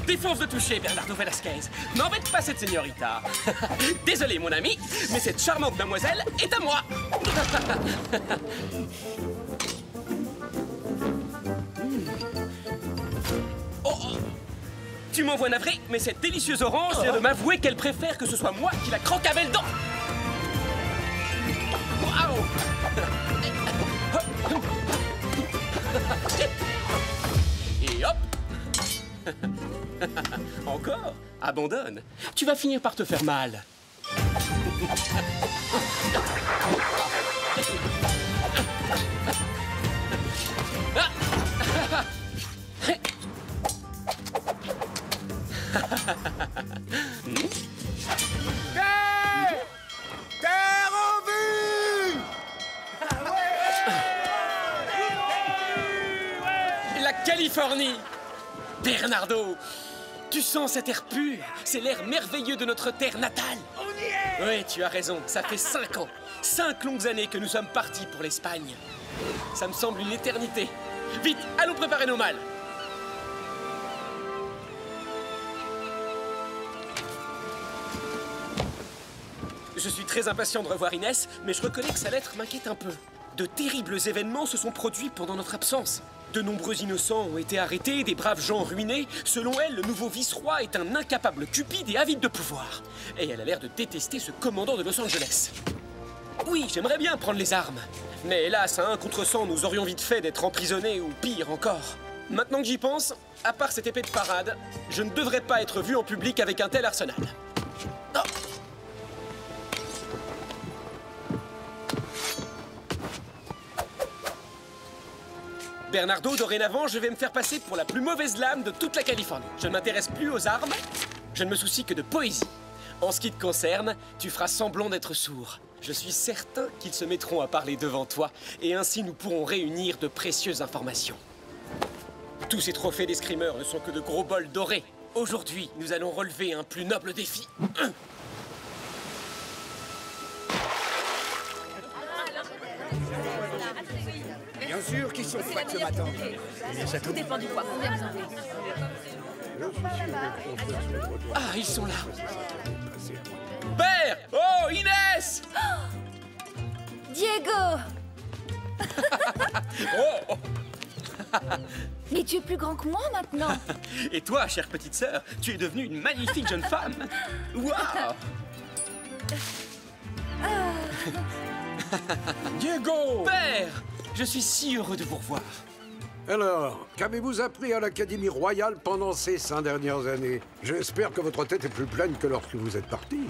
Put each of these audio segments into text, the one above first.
Défonce de toucher, Bernardo Velasquez. N'embête pas cette señorita. Désolé, mon ami, mais cette charmante mademoiselle est à moi. Oh, oh. Tu m'envoies navré, mais cette délicieuse orange vient de m'avouer qu'elle préfère que ce soit moi qui la croque avec le dent. Waouh. Et hop. Encore? Abandonne. Tu vas finir par te faire mal. Terre en vue! La Californie! Bernardo, tu sens cet air pur? C'est l'air merveilleux de notre terre natale. On y est! Oui, tu as raison, ça fait 5 ans. 5 longues années que nous sommes partis pour l'Espagne. Ça me semble une éternité. Vite, allons préparer nos malles. Je suis très impatient de revoir Inès, mais je reconnais que sa lettre m'inquiète un peu. De terribles événements se sont produits pendant notre absence. De nombreux innocents ont été arrêtés, des braves gens ruinés. Selon elle, le nouveau vice-roi est un incapable cupide et avide de pouvoir. Et elle a l'air de détester ce commandant de Los Angeles. Oui, j'aimerais bien prendre les armes. Mais hélas, à un contre 100, nous aurions vite fait d'être emprisonnés ou pire encore. Maintenant que j'y pense, à part cette épée de parade, je ne devrais pas être vu en public avec un tel arsenal. Oh. Bernardo, dorénavant, je vais me faire passer pour la plus mauvaise lame de toute la Californie. Je ne m'intéresse plus aux armes, je ne me soucie que de poésie. En ce qui te concerne, tu feras semblant d'être sourd. Je suis certain qu'ils se mettront à parler devant toi, et ainsi nous pourrons réunir de précieuses informations. Tous ces trophées d'escrimeurs ne sont que de gros bols dorés. Aujourd'hui, nous allons relever un plus noble défi. Bien sûr qu'ils sont froids ce matin. Tout dépend du poids. Combien vous en avez? Ah, ils sont là. Père! Oh, Inès! Diego! Oh! Mais tu es plus grand que moi maintenant. Et toi, chère petite sœur, tu es devenue une magnifique jeune femme. Waouh! Diego! Père! Je suis si heureux de vous revoir. Alors, qu'avez-vous appris à l'Académie royale pendant ces 5 dernières années? J'espère que votre tête est plus pleine que lorsque vous êtes parti.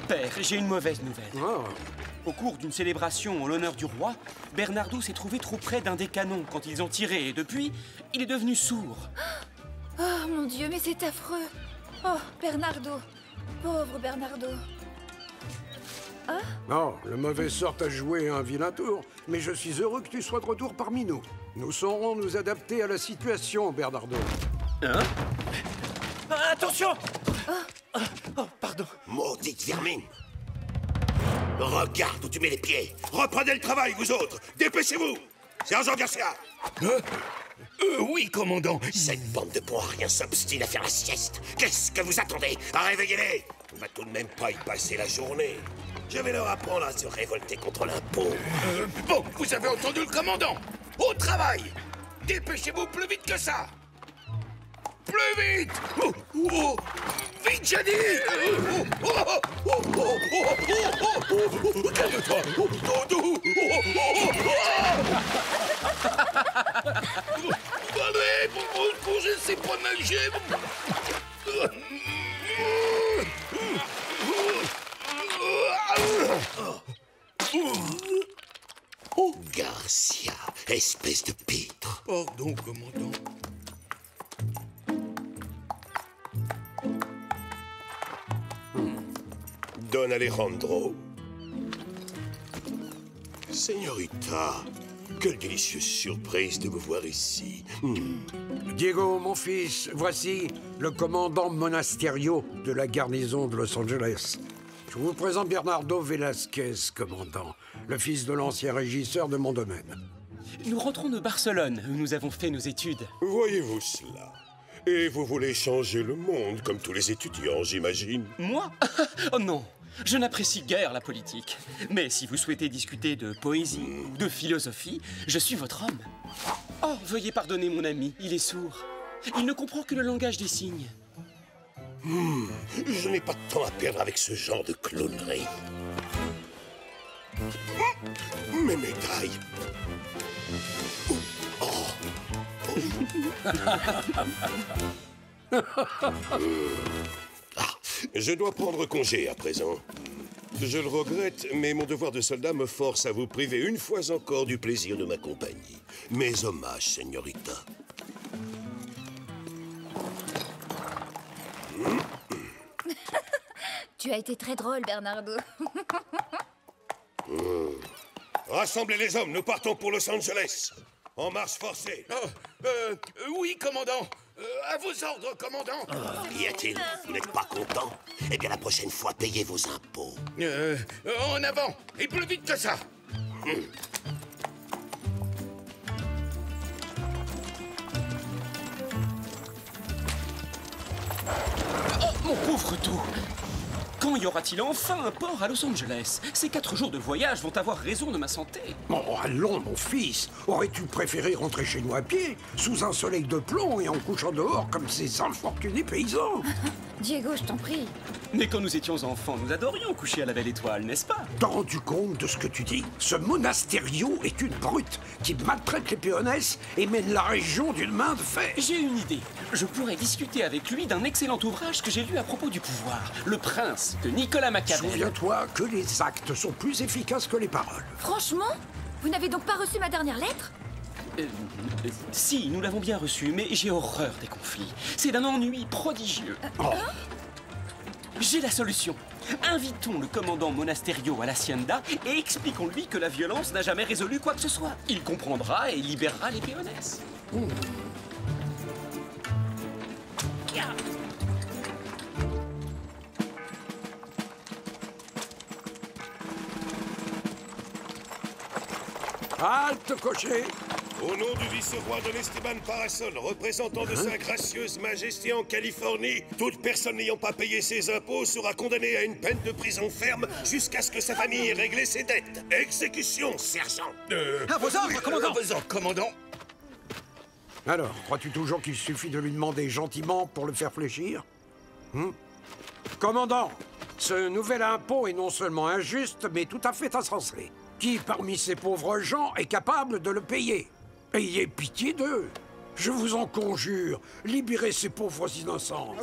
Père, j'ai une mauvaise nouvelle. Ah, Au cours d'une célébration en l'honneur du roi, Bernardo s'est trouvé trop près d'un des canons quand ils ont tiré, et depuis, il est devenu sourd. Oh mon Dieu, mais c'est affreux. Oh, Bernardo. Pauvre Bernardo. non, le mauvais sort a joué un vilain tour, mais je suis heureux que tu sois de retour parmi nous. Nous saurons nous adapter à la situation, Bernardo. Hein? Ah, attention! Oh, pardon. Maudite vermine! Regarde où tu mets les pieds! Reprenez le travail, vous autres! Dépêchez-vous! Sergent Garcia! Oui, commandant! Cette bande de bons à rien s'obstine à faire la sieste! Qu'est-ce que vous attendez? Réveillez-les! On va tout de même pas y passer la journée! Je vais leur apprendre à se révolter contre l'impôt! Bon, vous avez entendu le commandant! Au travail! Dépêchez-vous plus vite que ça! Plus vite! Vite, j'ai dit! Calme-toi! Allez, pour je ne sais pas nager! Oh, Garcia, espèce de pitre! Pardon, commandant. Don Alejandro. Señorita, quelle délicieuse surprise de vous voir ici. Diego, mon fils, voici le commandant Monasterio de la garnison de Los Angeles. Je vous présente Bernardo Velasquez, commandant, le fils de l'ancien régisseur de mon domaine. Nous rentrons de Barcelone, où nous avons fait nos études. Voyez-vous cela? Et vous voulez changer le monde, comme tous les étudiants, j'imagine. Moi? Oh non, je n'apprécie guère la politique. Mais si vous souhaitez discuter de poésie ou de philosophie, je suis votre homme. Oh, veuillez pardonner mon ami, il est sourd. Il ne comprend que le langage des signes. Je n'ai pas de temps à perdre avec ce genre de clownerie. Mes médailles. Je dois prendre congé à présent. Je le regrette, mais mon devoir de soldat me force à vous priver une fois encore du plaisir de ma compagnie. Mes hommages, señorita. Tu as été très drôle, Bernardo. Rassemblez les hommes, nous partons pour Los Angeles. En marche forcée. Oui, commandant. À vos ordres, commandant. Qu'y a-t-il? Vous n'êtes pas content? Eh bien, la prochaine fois, payez vos impôts. En avant, et plus vite que ça. Oh, mon pauvre tout! Quand y aura-t-il enfin un port à Los Angeles? Ces 4 jours de voyage vont avoir raison de ma santé. Oh, allons, mon fils. Aurais-tu préféré rentrer chez nous à pied, sous un soleil de plomb et en couchant dehors comme ces infortunés paysans? Diego, je t'en prie. Mais quand nous étions enfants, nous adorions coucher à la belle étoile, n'est-ce pas? T'as rendu compte de ce que tu dis? Ce Monasterio est une brute qui maltraite les péonesses et mène la région d'une main de fer. J'ai une idée. Je pourrais discuter avec lui d'un excellent ouvrage que j'ai lu à propos du pouvoir. Le Prince, de Nicolas Machiavel. Souviens-toi que les actes sont plus efficaces que les paroles. Franchement? Vous n'avez donc pas reçu ma dernière lettre? Si, nous l'avons bien reçu, mais j'ai horreur des conflits. C'est d'un ennui prodigieux. J'ai la solution. Invitons le commandant Monasterio à l'Hacienda et expliquons-lui que la violence n'a jamais résolu quoi que ce soit. Il comprendra et libérera les péonesses. Halte, cocher! Au nom du vice-roi Don Esteban Parasol, représentant de sa gracieuse majesté en Californie, toute personne n'ayant pas payé ses impôts sera condamnée à une peine de prison ferme jusqu'à ce que sa famille ait réglé ses dettes. Exécution, sergent. À vos ordres, commandant! À vos ordres, commandant. Alors, crois-tu toujours qu'il suffit de lui demander gentiment pour le faire fléchir? Commandant, ce nouvel impôt est non seulement injuste, mais tout à fait insensé. Qui parmi ces pauvres gens est capable de le payer? Ayez pitié d'eux. Je vous en conjure, libérez ces pauvres innocents.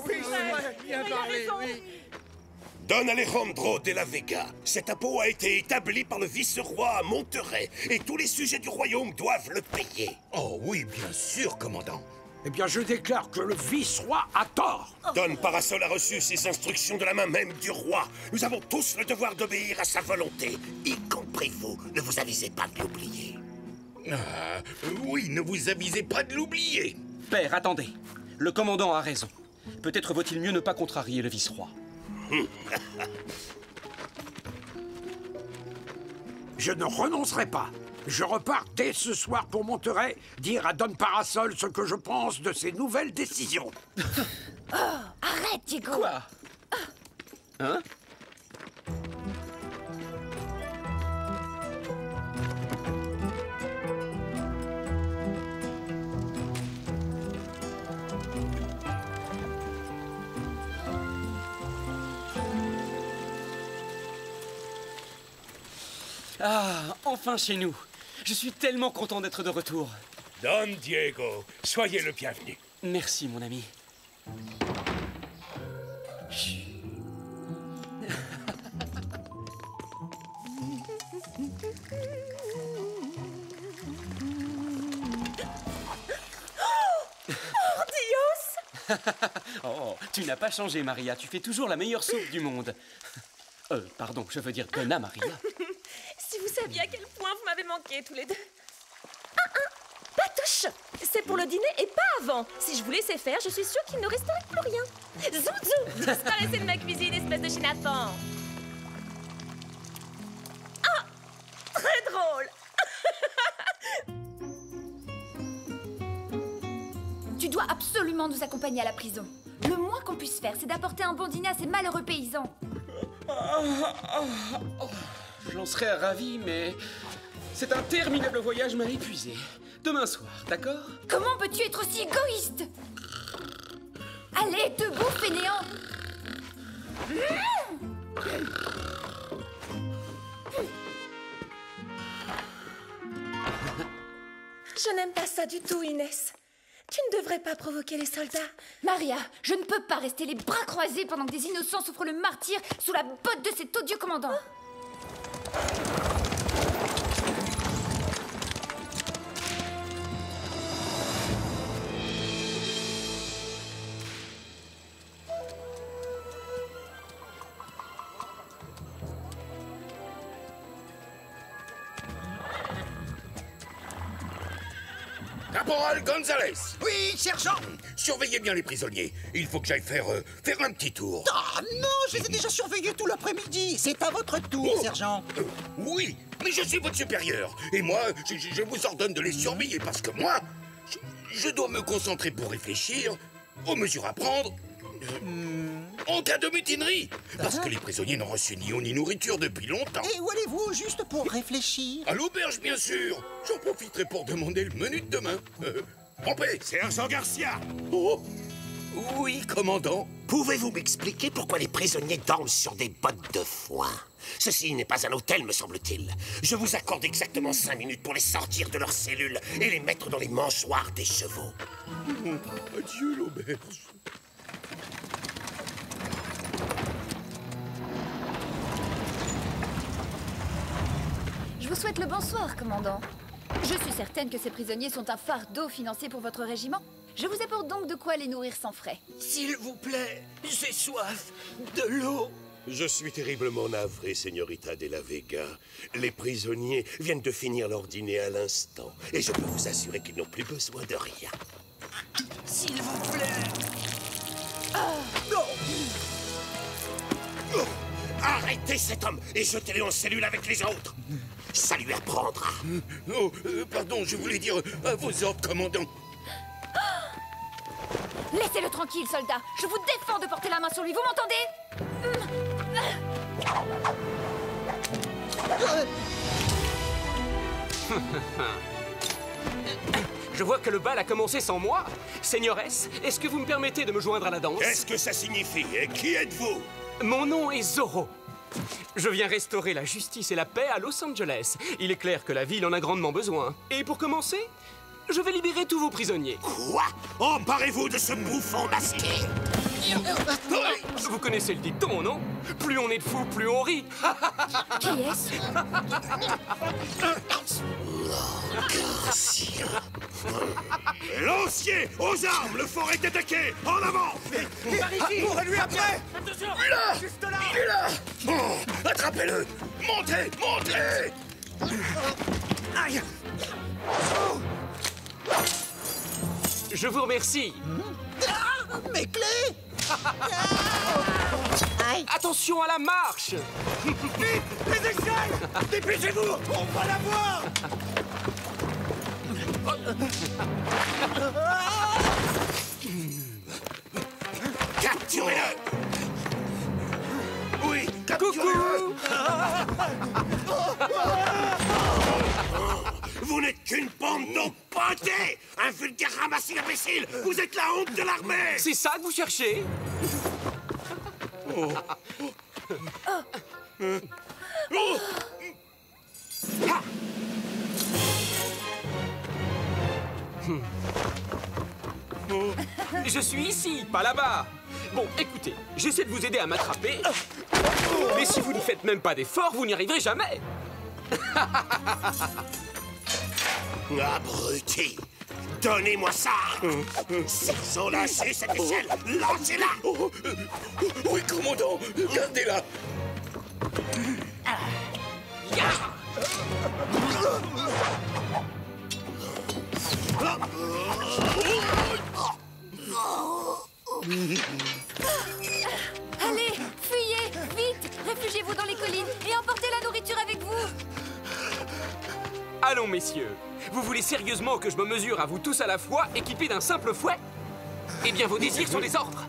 Don Alejandro de la Vega, cet impôt a été établi par le vice-roi à Monterrey et tous les sujets du royaume doivent le payer. Oh oui, bien sûr, commandant. Eh bien, je déclare que le vice-roi a tort. Don Parasol a reçu ses instructions de la main même du roi. Nous avons tous le devoir d'obéir à sa volonté, y compris vous. Ne vous avisez pas de l'oublier. Oui, ne vous avisez pas de l'oublier. Père, attendez. Le commandant a raison. Peut-être vaut-il mieux ne pas contrarier le vice-roi. Je ne renoncerai pas. Je repars dès ce soir pour Monterrey dire à Don Parasol ce que je pense de ses nouvelles décisions. Arrête, Diego! Quoi? Hein? Ah, enfin chez nous. Je suis tellement content d'être de retour. Don Diego, soyez le bienvenu. Merci, mon ami. Chut. Oh, tu n'as pas changé, Maria. Tu fais toujours la meilleure soupe du monde. Pardon, je veux dire Donna Maria. Si vous saviez à quel point vous m'avez manqué tous les deux. Patouche! C'est pour le dîner et pas avant. Si je vous laissais faire, je suis sûre qu'il ne resterait plus rien. Zouzou! Disparaissez de ma cuisine, espèce de chénapan. Ah! Très drôle! Tu dois absolument nous accompagner à la prison. Le moins qu'on puisse faire, c'est d'apporter un bon dîner à ces malheureux paysans. J'en serais ravi, mais cet interminable voyage m'a épuisé. Demain soir, d'accord? Comment peux-tu être aussi égoïste? Allez, debout, fainéant! Je n'aime pas ça du tout, Inès. Tu ne devrais pas provoquer les soldats. Maria, je ne peux pas rester les bras croisés pendant que des innocents souffrent le martyre sous la botte de cet odieux commandant. Caporal Gonzalez! Oui, sergent! Surveillez bien les prisonniers. Il faut que j'aille faire un petit tour. Ah non, je les ai déjà surveillés tout l'après-midi. C'est à votre tour, sergent. Oui, mais je suis votre supérieur. Et moi, je vous ordonne de les surveiller parce que moi, je dois me concentrer pour réfléchir aux mesures à prendre en cas de mutinerie. Parce que les prisonniers n'ont reçu ni eau ni nourriture depuis longtemps. Et où allez-vous juste pour réfléchir? À l'auberge, bien sûr. J'en profiterai pour demander le menu de demain. En paix. Sergent Garcia! Oh. Oui, commandant. Pouvez-vous m'expliquer pourquoi les prisonniers dorment sur des bottes de foin? Ceci n'est pas un hôtel, me semble-t-il. Je vous accorde exactement 5 minutes pour les sortir de leurs cellules et les mettre dans les mangeoires des chevaux. Adieu, l'auberge. Je vous souhaite le bonsoir, commandant. Je suis certaine que ces prisonniers sont un fardeau financier pour votre régiment. Je vous apporte donc de quoi les nourrir sans frais. S'il vous plaît, j'ai soif. De l'eau. Je suis terriblement navré, Señorita de la Vega. Les prisonniers viennent de finir leur dîner à l'instant. Et je peux vous assurer qu'ils n'ont plus besoin de rien. S'il vous plaît. Arrêtez cet homme et jetez-le en cellule avec les autres. Ça lui apprendra. Oh, pardon, je voulais dire à vos ordres, commandant. Laissez-le tranquille, soldat. Je vous défends de porter la main sur lui, vous m'entendez? Je vois que le bal a commencé sans moi. Seigneuresse, est-ce que vous me permettez de me joindre à la danse? Qu'est-ce que ça signifie? Et qui êtes-vous? Mon nom est Zorro. Je viens restaurer la justice et la paix à Los Angeles. Il est clair que la ville en a grandement besoin. Et pour commencer, je vais libérer tous vos prisonniers. Quoi? Emparez-vous de ce bouffon masqué! Vous connaissez le dicton, non? Plus on est de fous, plus on rit. Qui est-ce? Garcia. Lancier, aux armes, le fort est attaqué. En avant! Par ici. Courez-lui après. Attention! Il est là! Juste là. Il est là! Oh, attrapez-le! Montez! Montez! Aïe. Je vous remercie. Mes clés! Aïe! Attention à la marche. Vite, les aisselles. Dépêchez-vous. On va la voir. Capturez-le! Oui, capturez-le! Vous n'êtes qu'une bande d'empottés! Un vulgaire ramassis d'imbéciles! Vous êtes la honte de l'armée! C'est ça que vous cherchez? Je suis ici, pas là-bas. Bon, écoutez, j'essaie de vous aider à m'attraper. Mais si vous ne faites même pas d'efforts, vous n'y arriverez jamais. Abruti! Donnez-moi ça! S'ils ont lâché cette échelle, lancez-la! Oui, commandant, gardez-la! Allez, fuyez, vite! Réfugiez-vous dans les collines et emportez la nourriture avec vous! Allons, messieurs. Vous voulez sérieusement que je me mesure à vous tous à la fois, équipés d'un simple fouet? Eh bien, vos désirs sont des ordres.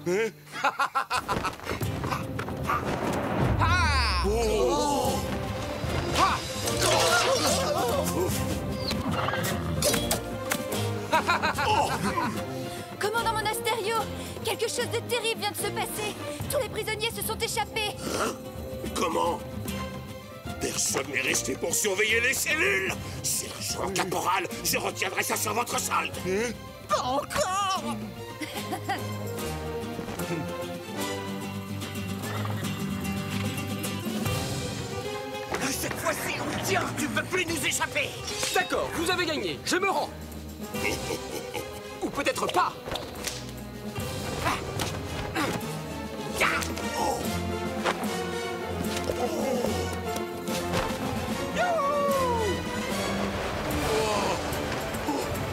Commandant Monasterio, quelque chose de terrible vient de se passer. Tous les prisonniers se sont échappés. Hein? Comment? Personne n'est resté pour surveiller les cellules. Sergent Caporal, je retiendrai ça sur votre solde. Pas encore. Cette fois-ci, on tient. Tu peux plus nous échapper. D'accord, vous avez gagné. Je me rends. Ou peut-être pas.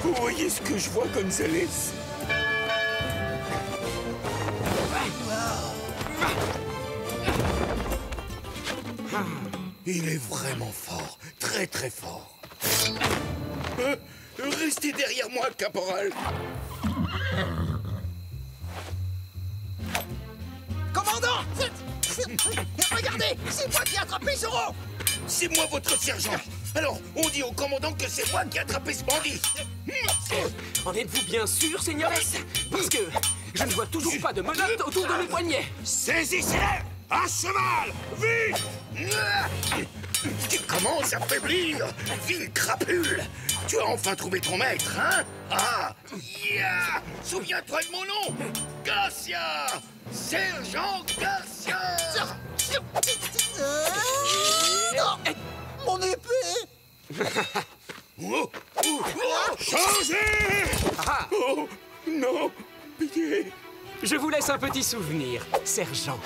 Vous voyez ce que je vois, Gonzalez? Il est vraiment fort, très très fort. Restez derrière moi, caporal. Commandant! Regardez, c'est moi qui ai attrapé Zoro! C'est moi votre sergent. Alors, on dit au commandant que c'est moi qui ai attrapé ce bandit. En êtes-vous bien sûr, Seigneuresses? Parce que je ne vois toujours pas de menottes autour de mes poignets. Saisissez-les! À cheval! Vite! Tu commences à faiblir, ville crapule. Tu as enfin trouvé ton maître, hein? Ah! Yeah! Souviens-toi de mon nom! Garcia! Sergent Garcia! Non! Mon épée! Changez! Oh! Non! Pitié! Je vous laisse un petit souvenir, sergent.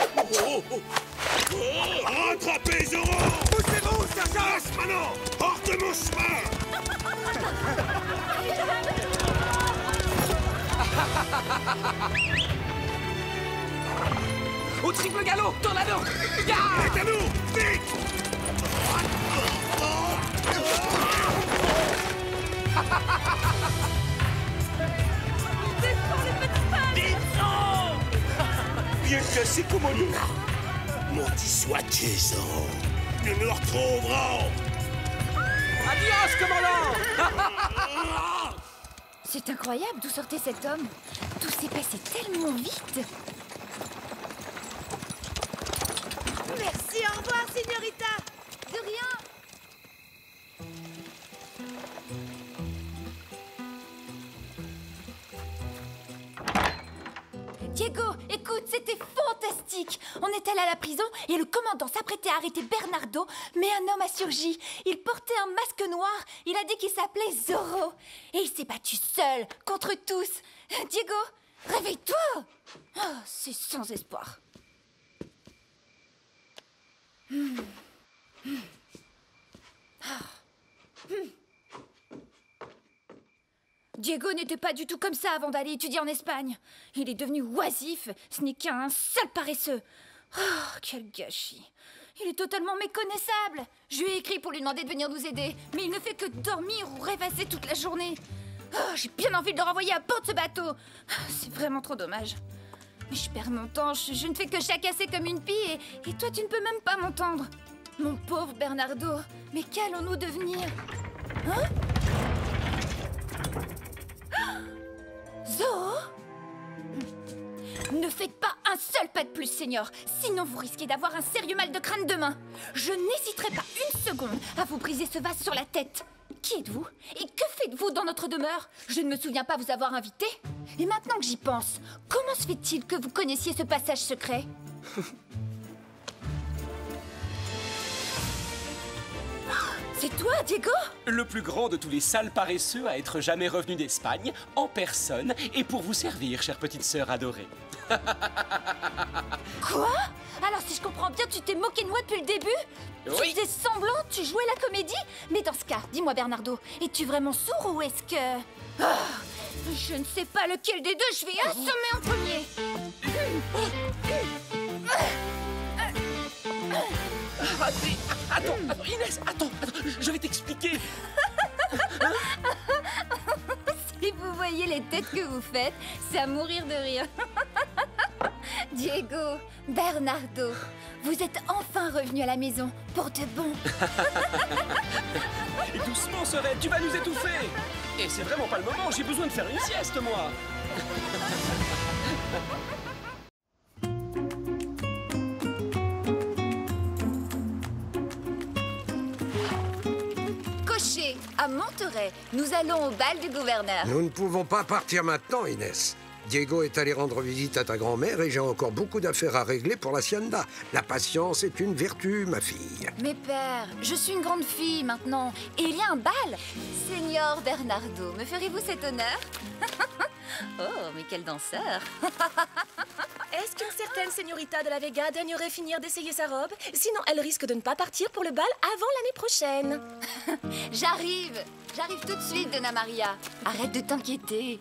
Rattrapez Zoro! Poussez-vous, sergent! Passe maintenant! Hors de mon chemin! Au triple galop, tornado! C'est à nous! Vite! Bien cassé, commandant! Maudit sois-tu, Zoro! Nous nous retrouverons! Adios, commandant! C'est incroyable d'où sortait cet homme. Tout s'est passé tellement vite. Merci, au revoir, signorita. De rien. Diego, écoute, c'était fantastique. On est allé à la prison et le commandant s'apprêtait à arrêter Bernardo, mais un homme a surgi. Il portait un masque noir, il a dit qu'il s'appelait Zoro. Et il s'est battu seul, contre tous. Diego, réveille-toi. Oh, c'est sans espoir. Diego n'était pas du tout comme ça avant d'aller étudier en Espagne. Il est devenu oisif, ce n'est qu'un sale paresseux. Oh, quel gâchis. Il est totalement méconnaissable. Je lui ai écrit pour lui demander de venir nous aider, mais il ne fait que dormir ou rêvasser toute la journée. Oh, j'ai bien envie de le renvoyer à bord de ce bateau. C'est vraiment trop dommage. Mais je perds mon temps, je ne fais que jacasser comme une pie et toi tu ne peux même pas m'entendre. Mon pauvre Bernardo, mais qu'allons-nous devenir? Hein? Zoro? Ne faites pas un seul pas de plus, Seigneur. Sinon, vous risquez d'avoir un sérieux mal de crâne demain. Je n'hésiterai pas une seconde à vous briser ce vase sur la tête. Qui êtes-vous? Et que faites-vous dans notre demeure? Je ne me souviens pas vous avoir invité. Et maintenant que j'y pense, comment se fait-il que vous connaissiez ce passage secret? C'est toi, Diego? Le plus grand de tous les sales paresseux à être jamais revenu d'Espagne, en personne, et pour vous servir, chère petite sœur adorée. Quoi? Alors si je comprends bien, tu t'es moqué de moi depuis le début? Oui. Tu faisais semblant, tu jouais la comédie? Mais dans ce cas, dis-moi Bernardo, es-tu vraiment sourd ou est-ce que... Ah, je ne sais pas lequel des deux je vais assommer en premier. Attends, Inès, attends, je vais t'expliquer. Si vous voyez les têtes que vous faites, c'est à mourir de rire. Diego, Bernardo, vous êtes enfin revenus à la maison, pour de bon. Et doucement, Sorette, tu vas nous étouffer. Et c'est vraiment pas le moment, j'ai besoin de faire une sieste, moi. Cocher, à Monterey, nous allons au bal du gouverneur. Nous ne pouvons pas partir maintenant, Inès. Diego est allé rendre visite à ta grand-mère et j'ai encore beaucoup d'affaires à régler pour l'hacienda. La patience est une vertu, ma fille. Mais père, je suis une grande fille maintenant, et il y a un bal. Seigneur Bernardo, me ferez-vous cet honneur? Oh, mais quel danseur. Est-ce qu'une certaine señorita de la Vega daignerait finir d'essayer sa robe? Sinon, elle risque de ne pas partir pour le bal avant l'année prochaine. J'arrive tout de suite, Donna Maria. Arrête de t'inquiéter.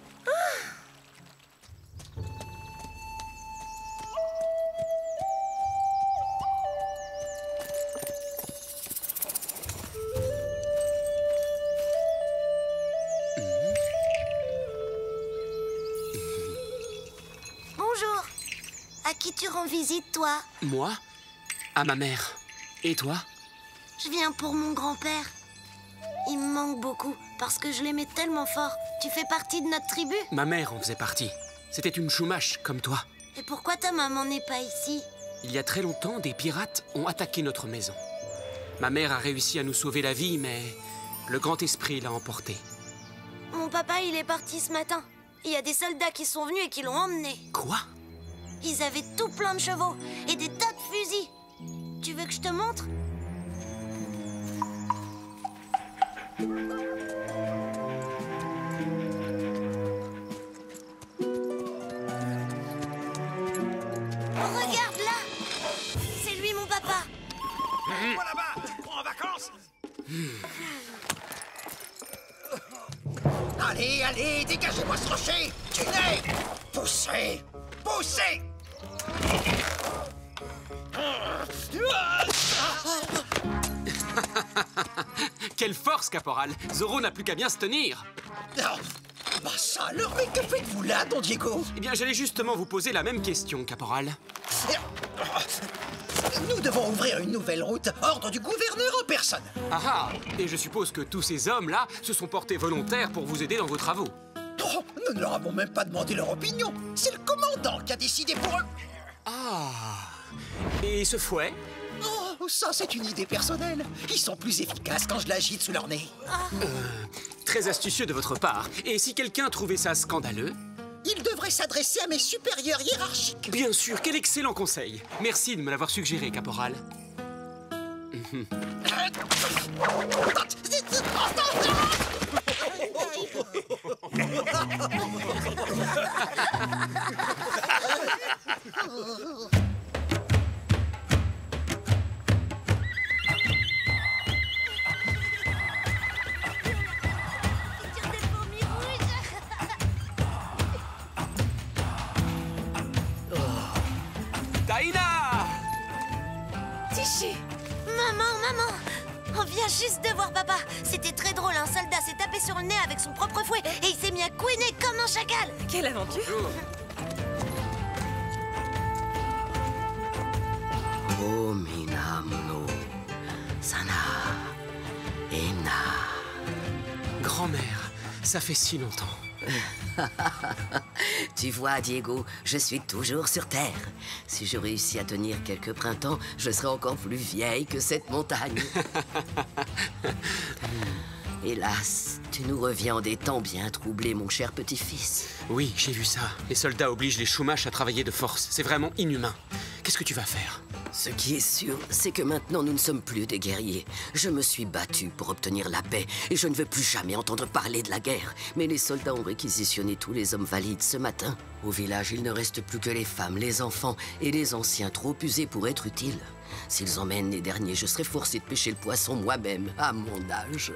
Bonjour. À qui tu rends visite, toi? Moi? À ma mère. Et toi? Je viens pour mon grand-père. Il me manque beaucoup, parce que je l'aimais tellement fort. Tu fais partie de notre tribu? Ma mère en faisait partie. C'était une Chumash, comme toi. Et pourquoi ta maman n'est pas ici? Il y a très longtemps, des pirates ont attaqué notre maison. Ma mère a réussi à nous sauver la vie, mais le grand esprit l'a emporté. Mon papa, il est parti ce matin. Il y a des soldats qui sont venus et qui l'ont emmené. Quoi? Ils avaient tout plein de chevaux et des tas de fusils. Tu veux que je te montre? Regarde là! C'est lui, mon papa. Moi là-bas, tu prends en vacances? Allez, allez, dégagez-moi ce rocher! Du nez! Poussez! Poussez! Quelle force, caporal! Zoro n'a plus qu'à bien se tenir! Oh, bah ça alors, mais que faites-vous là, don Diego? Eh bien, j'allais justement vous poser la même question, caporal. Nous devons ouvrir une nouvelle route, ordre du gouverneur en personne. Ah ah! Et je suppose que tous ces hommes-là se sont portés volontaires pour vous aider dans vos travaux. Oh, nous ne leur avons même pas demandé leur opinion. C'est le commandant qui a décidé pour eux. Ah! Et ce fouet? Oh, ça c'est une idée personnelle. Ils sont plus efficaces quand je l'agite sous leur nez. Très astucieux de votre part. Et si quelqu'un trouvait ça scandaleux? Il devrait s'adresser à mes supérieurs hiérarchiques. Bien sûr, quel excellent conseil. Merci de me l'avoir suggéré, caporal. Taïna! Tichi! Maman! On vient juste de voir papa. C'était très drôle, un soldat s'est tapé sur le nez avec son propre fouet et il s'est mis à couiner comme un chacal. Quelle aventure! Oh, Minamno, Sana, Ena. Grand-mère, ça fait si longtemps. Tu vois, Diego, je suis toujours sur Terre. Si je réussis à tenir quelques printemps, je serai encore plus vieille que cette montagne. Hélas, tu nous reviens en des temps bien troublés, mon cher petit-fils. Oui, j'ai vu ça. Les soldats obligent les Chumash à travailler de force. C'est vraiment inhumain. Qu'est-ce que tu vas faire? Ce qui est sûr, c'est que maintenant nous ne sommes plus des guerriers. Je me suis battu pour obtenir la paix et je ne veux plus jamais entendre parler de la guerre. Mais les soldats ont réquisitionné tous les hommes valides ce matin. Au village, il ne reste plus que les femmes, les enfants et les anciens trop usés pour être utiles. S'ils emmènent les derniers, je serai forcé de pêcher le poisson moi-même, à mon âge.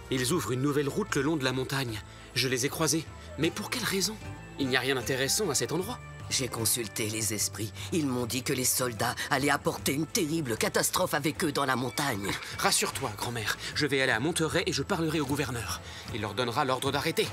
Ils ouvrent une nouvelle route le long de la montagne. Je les ai croisés. Mais pour quelle raison? Il n'y a rien d'intéressant à cet endroit. J'ai consulté les esprits. Ils m'ont dit que les soldats allaient apporter une terrible catastrophe avec eux dans la montagne. Rassure-toi, grand-mère. Je vais aller à Monterey et je parlerai au gouverneur. Il leur donnera l'ordre d'arrêter.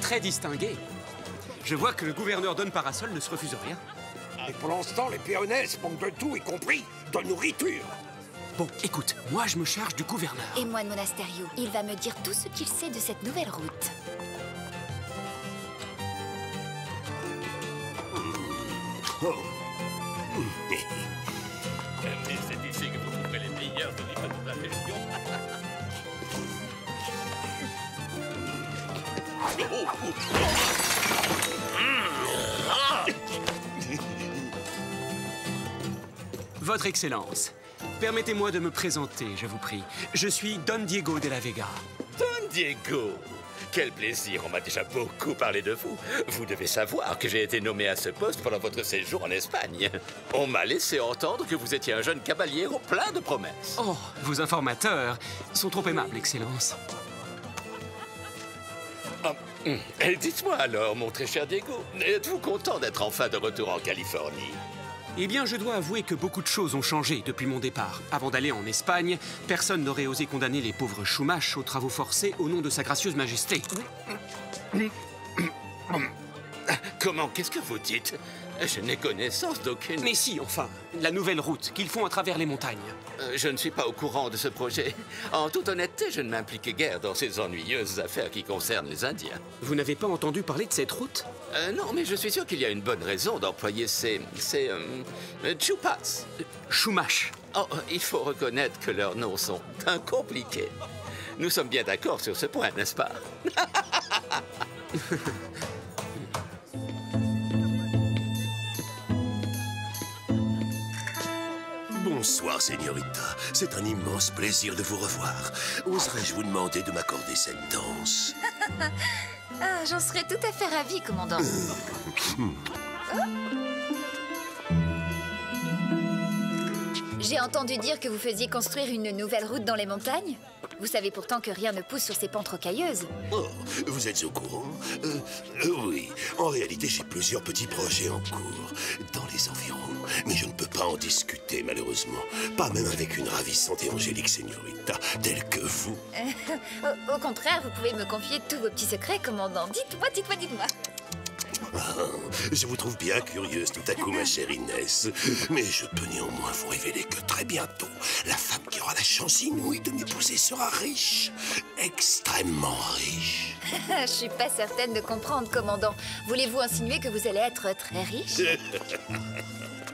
très distingué. Je vois que le gouverneur Don Parasol ne se refuse rien. Et pour l'instant, les Péonès manquent de tout, y compris de nourriture. Bon, écoute, moi je me charge du gouverneur. Et moi de Monasterio. Il va me dire tout ce qu'il sait de cette nouvelle route. Mais c'est ici que vous trouverez les meilleurs olives de la région. Votre Excellence, permettez-moi de me présenter, je vous prie. Je suis Don Diego de la Vega. Don Diego! Quel plaisir, on m'a déjà beaucoup parlé de vous. Vous devez savoir que j'ai été nommé à ce poste pendant votre séjour en Espagne. On m'a laissé entendre que vous étiez un jeune caballero plein de promesses. Oh, vos informateurs sont trop aimables, Excellence. Et dites-moi alors, mon très cher Diego, êtes-vous content d'être enfin de retour en Californie? Eh bien, je dois avouer que beaucoup de choses ont changé depuis mon départ. Avant d'aller en Espagne, personne n'aurait osé condamner les pauvres Chumash aux travaux forcés au nom de sa gracieuse majesté. Comment? Qu'est-ce que vous dites? Je n'ai connaissance d'aucune... Mais si, enfin, la nouvelle route qu'ils font à travers les montagnes. Je ne suis pas au courant de ce projet. En toute honnêteté, je ne m'implique guère dans ces ennuyeuses affaires qui concernent les Indiens. Vous n'avez pas entendu parler de cette route? Non, mais je suis sûr qu'il y a une bonne raison d'employer ces Chupas. Chumash. Oh, il faut reconnaître que leurs noms sont compliqués. Nous sommes bien d'accord sur ce point, n'est-ce pas? Bonsoir, Señorita. C'est un immense plaisir de vous revoir. Oserais-je vous demander de m'accorder cette danse? Ah, j'en serais tout à fait ravie, commandant. J'ai entendu dire que vous faisiez construire une nouvelle route dans les montagnes. Vous savez pourtant que rien ne pousse sur ces pentes rocailleuses. Oh, vous êtes au courant? Oui. En réalité, j'ai plusieurs petits projets en cours dans les environs. Mais je ne peux pas en discuter, malheureusement. Pas même avec une ravissante et angélique señorita telle que vous. Au contraire, vous pouvez me confier tous vos petits secrets, commandant. Dites-moi, dites-moi, dites-moi. Je vous trouve bien curieuse tout à coup, ma chère Inès. Mais je peux néanmoins vous révéler que très bientôt, la femme qui aura la chance inouïe de m'épouser sera riche. Extrêmement riche. Je suis pas certaine de comprendre, commandant. Voulez-vous insinuer que vous allez être très riche?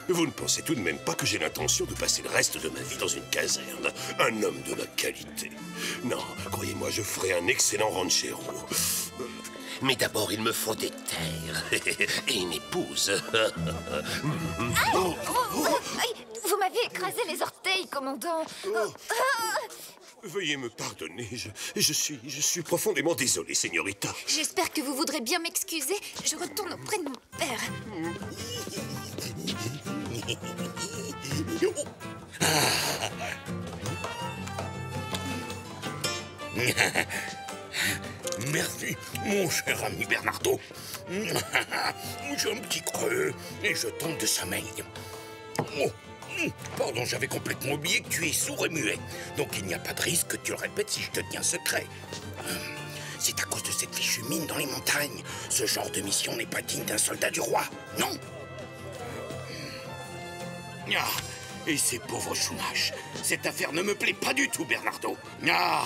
Vous ne pensez tout de même pas que j'ai l'intention de passer le reste de ma vie dans une caserne? Un homme de ma qualité. Non, croyez-moi, je ferai un excellent ranchero. Mais d'abord, il me faut des terres et une épouse. Vous m'avez écrasé les orteils, commandant. Veuillez me pardonner, je suis profondément désolé, señorita. J'espère que vous voudrez bien m'excuser. Je retourne auprès de mon père. Merci, mon cher ami Bernardo. J'ai un petit creux et je tente de sommeil. Oh, pardon, j'avais complètement oublié que tu es sourd et muet. Donc il n'y a pas de risque que tu le répètes si je te tiens secret. C'est à cause de cette fichue mine dans les montagnes. Ce genre de mission n'est pas digne d'un soldat du roi, non? Ah, et ces pauvres Chumash. Cette affaire ne me plaît pas du tout, Bernardo. Ah,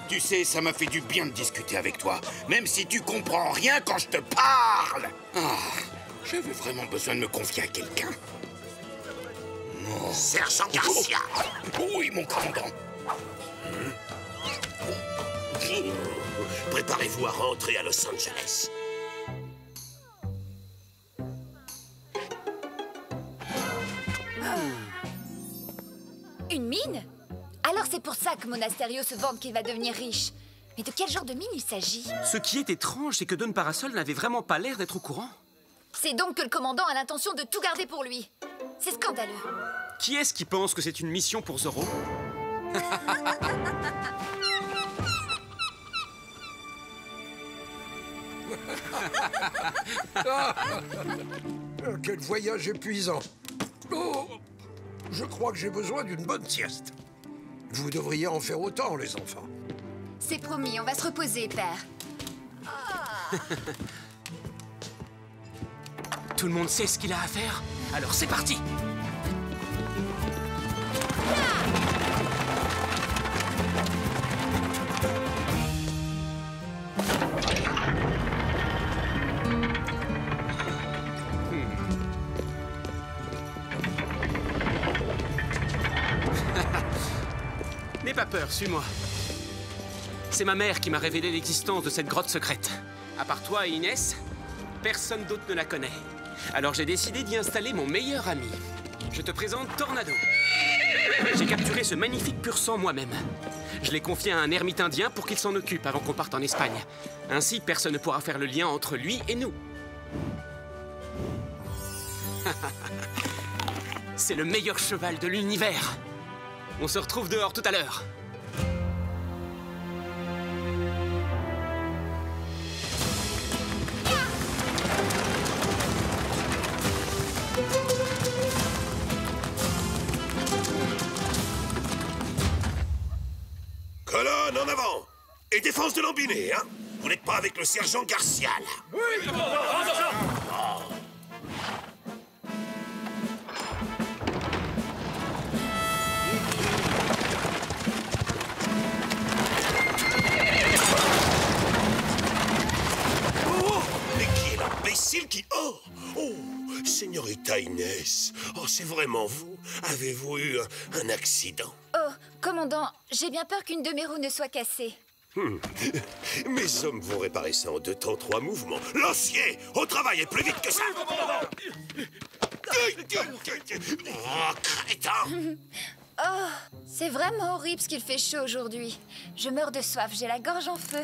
tu sais, ça m'a fait du bien de discuter avec toi, même si tu comprends rien quand je te parle. Ah, j'avais vraiment besoin de me confier à quelqu'un. Oh. Sergent Garcia. Oui, mon commandant. Préparez-vous à rentrer à Los Angeles. Une mine? Alors c'est pour ça que Monasterio se vante qu'il va devenir riche. Mais de quel genre de mine il s'agit? Ce qui est étrange, c'est que Don Parasol n'avait vraiment pas l'air d'être au courant. C'est donc que le commandant a l'intention de tout garder pour lui. C'est scandaleux. Qui est-ce qui pense que c'est une mission pour Zorro? Quel voyage épuisant. Oh, je crois que j'ai besoin d'une bonne sieste. Vous devriez en faire autant, les enfants. C'est promis, on va se reposer, père. Ah. Tout le monde sait ce qu'il a à faire? Alors c'est parti! N'aie pas peur, suis-moi. C'est ma mère qui m'a révélé l'existence de cette grotte secrète. À part toi et Inès, personne d'autre ne la connaît. Alors j'ai décidé d'y installer mon meilleur ami. Je te présente Tornado. J'ai capturé ce magnifique pur sang moi-même. Je l'ai confié à un ermite indien pour qu'il s'en occupe avant qu'on parte en Espagne. Ainsi, personne ne pourra faire le lien entre lui et nous. C'est le meilleur cheval de l'univers. On se retrouve dehors tout à l'heure. Colonne en avant! Et défense de l'embiné, hein? Vous n'êtes pas avec le sergent Garcia, là? Oui, Mais qui est l'imbécile qui... Oh! Oh! Señorita Inès, oh, c'est vraiment vous? Avez-vous eu un accident? Oh, commandant, j'ai bien peur qu'une de mes roues ne soit cassée. Mes hommes vont réparer ça en 2 temps 3 mouvements. Lancier, au travail et plus vite que ça! Oh, crétin! Oh, c'est vraiment horrible ce qu'il fait chaud aujourd'hui. Je meurs de soif, j'ai la gorge en feu.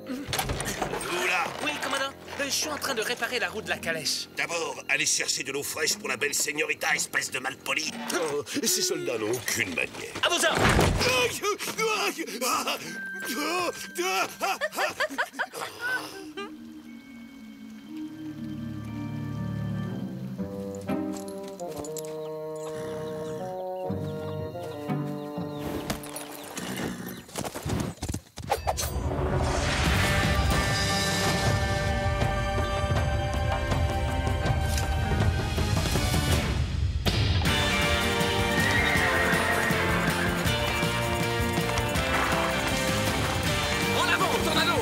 Oula! Oui, commandant. Je suis en train de réparer la roue de la calèche. D'abord, allez chercher de l'eau fraîche pour la belle señorita, espèce de malpoli. Oh, ces soldats n'ont aucune manière. À vos ordres! En avant, Tornado!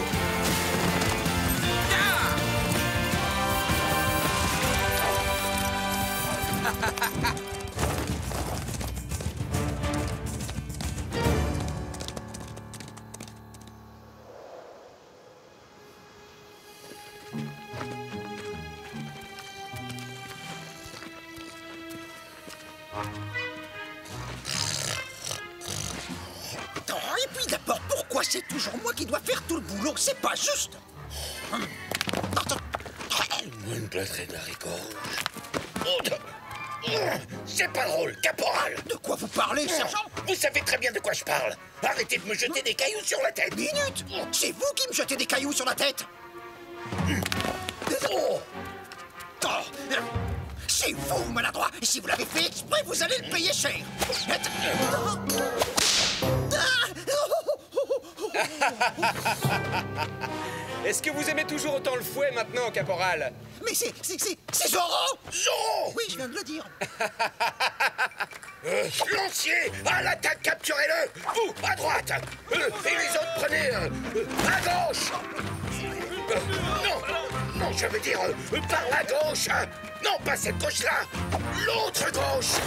Attends, et puis d'abord, pourquoi c'est toujours moi qui dois faire tout le boulot? C'est pas juste. Une plâtrée d'haricots rouges. C'est pas drôle, caporal! De quoi vous parlez, sergent? Vous savez très bien de quoi je parle. Arrêtez de me jeter des cailloux sur la tête. Minute! C'est vous qui me jetez des cailloux sur la tête! Oh. C'est vous, maladroit! Et si vous l'avez fait exprès, vous allez le payer cher! Est-ce que vous aimez toujours autant le fouet maintenant, caporal? Mais c'est Zorro! Zorro! Oui, je viens de le dire. Lancier! À l'attaque, capturez-le! Vous, à droite! Et les autres, prenez... à gauche! Non, je veux dire, par la gauche! Non, pas cette gauche-là! L'autre gauche!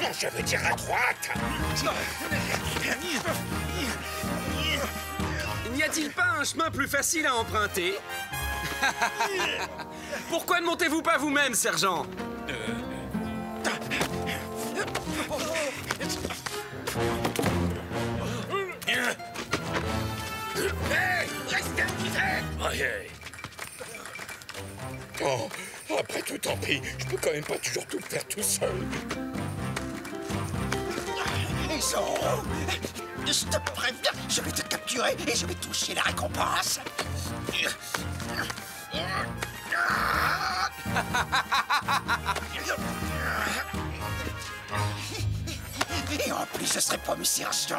Non, je veux dire à droite! N'y a-t-il pas un chemin plus facile à emprunter? Pourquoi ne montez-vous pas vous-même, sergent? Hey, restez quiet! Oh, après tout, tant pis. Je peux quand même pas toujours tout faire tout seul. Et Zorro! Je te préviens, je vais te capturer et je vais toucher la récompense. Et en plus, je serais promu sergent.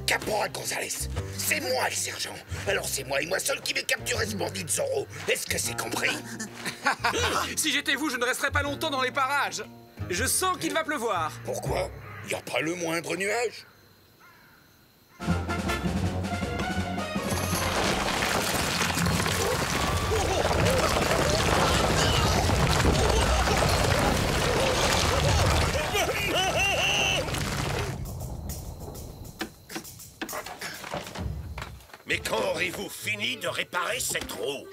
Caporal Gonzalez, c'est moi le sergent. Alors c'est moi et moi seul qui vais capturer ce bandit de Zorro. Est-ce que c'est compris? Si j'étais vous, je ne resterais pas longtemps dans les parages. Je sens qu'il va pleuvoir. Pourquoi? Y a pas le moindre nuage? Mais quand aurez-vous fini de réparer cette roue?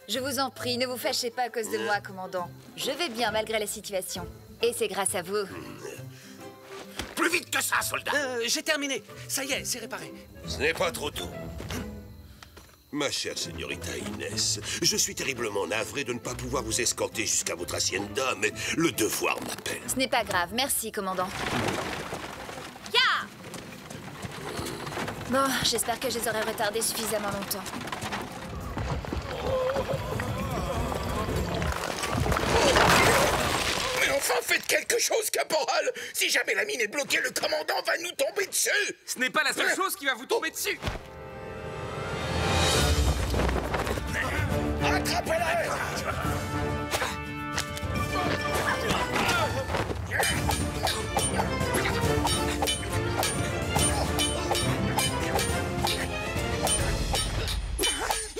Je vous en prie, ne vous fâchez pas à cause de moi, commandant. Je vais bien malgré la situation. Et c'est grâce à vous. Plus vite que ça, soldat! J'ai terminé. Ça y est, c'est réparé. Ce n'est pas trop tôt. Ma chère señorita Inès, je suis terriblement navré de ne pas pouvoir vous escorter jusqu'à votre hacienda, mais le devoir m'appelle. Ce n'est pas grave, merci, commandant. Ya! Bon, j'espère que je les aurai retardés suffisamment longtemps. Mais enfin, faites quelque chose, caporal! Si jamais la mine est bloquée, le commandant va nous tomber dessus! Ce n'est pas la seule chose qui va vous tomber dessus. Attrapez-le!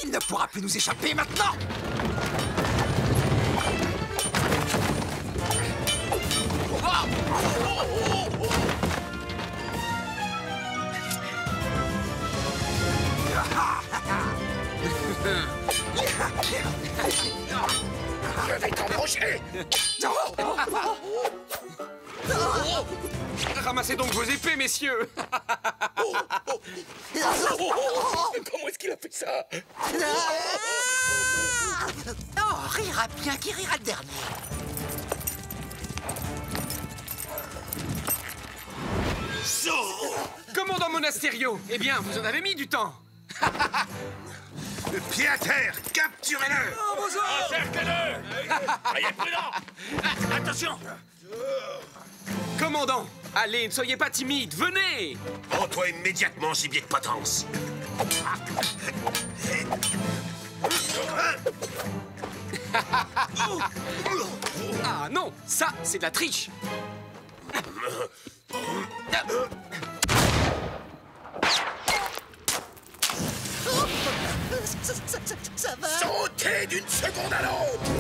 Il ne pourra plus nous échapper maintenant. Je vais t'embaucher! Ramassez donc vos épées, messieurs. Comment est-ce qu'il a fait ça? Oh, rira bien, qui rira le dernier. Commandant Monasterio, eh bien, vous en avez mis du temps. Pied à terre, capturez-le! Encerclez-le! Soyez prudent! Attention! Commandant, allez, ne soyez pas timide, venez. Rends-toi immédiatement, gibier de potence. Ah non, ça, c'est de la triche. Ça va. Sautez d'une seconde à l'autre!